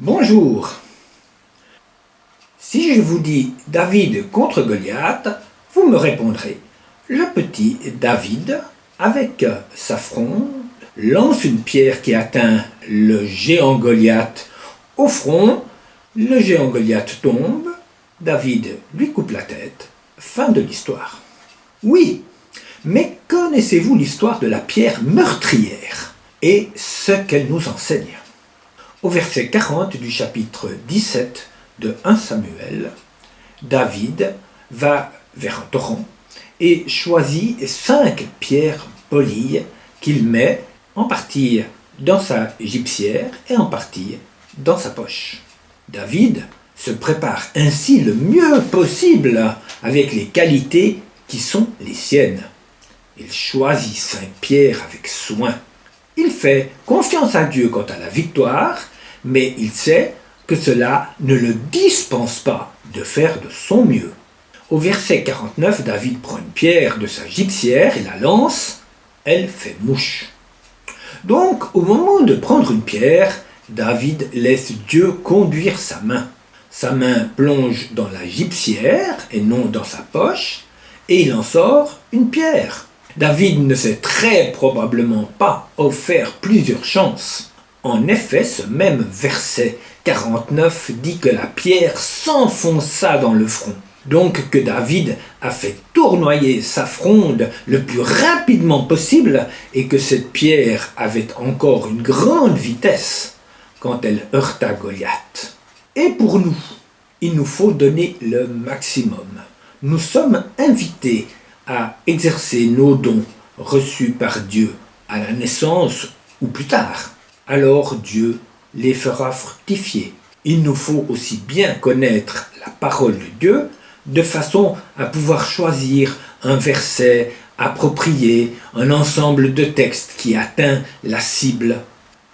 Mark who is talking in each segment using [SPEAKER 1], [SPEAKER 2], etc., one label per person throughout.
[SPEAKER 1] Bonjour. Si je vous dis David contre Goliath, vous me répondrez: le petit David, avec sa fronde, lance une pierre qui atteint le géant Goliath au front. Le géant Goliath tombe, David lui coupe la tête. Fin de l'histoire. Oui, mais connaissez-vous l'histoire de la pierre meurtrière et ce qu'elle nous enseigne? Au verset 40 du chapitre 17 de 1 Samuel, David va vers un torrent et choisit 5 pierres polies qu'il met en partie dans sa gibecière et en partie dans sa poche. David se prépare ainsi le mieux possible avec les qualités qui sont les siennes. Il choisit 5 pierres avec soin. Il fait confiance à Dieu quant à la victoire, mais il sait que cela ne le dispense pas de faire de son mieux. Au verset 49, David prend une pierre de sa gibecière et la lance. Elle fait mouche. Donc, au moment de prendre une pierre, David laisse Dieu conduire sa main. Sa main plonge dans la gibecière et non dans sa poche, et il en sort une pierre. David ne s'est très probablement pas offert plusieurs chances. En effet, ce même verset 49 dit que la pierre s'enfonça dans le front. Donc que David a fait tournoyer sa fronde le plus rapidement possible et que cette pierre avait encore une grande vitesse quand elle heurta Goliath. Et pour nous, il nous faut donner le maximum. Nous sommes invités à exercer nos dons reçus par Dieu à la naissance ou plus tard. Alors Dieu les fera fructifier. Il nous faut aussi bien connaître la parole de Dieu de façon à pouvoir choisir un verset approprié, un ensemble de textes qui atteint la cible.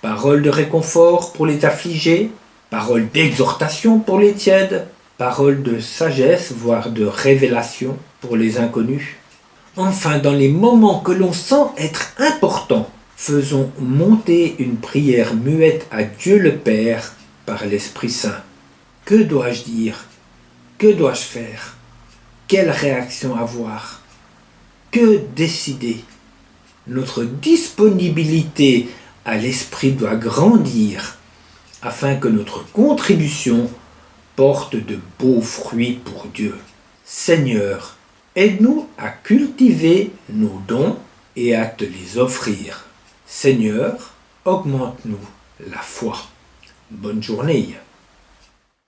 [SPEAKER 1] Parole de réconfort pour les affligés, parole d'exhortation pour les tièdes, parole de sagesse, voire de révélation pour les inconnus. Enfin, dans les moments que l'on sent être importants, faisons monter une prière muette à Dieu le Père par l'Esprit Saint. Que dois-je dire? Que dois-je faire? Quelle réaction avoir? Que décider? Notre disponibilité à l'Esprit doit grandir afin que notre contribution porte de beaux fruits pour Dieu. Seigneur, aide-nous à cultiver nos dons et à te les offrir. Seigneur, augmente-nous la foi. Bonne journée.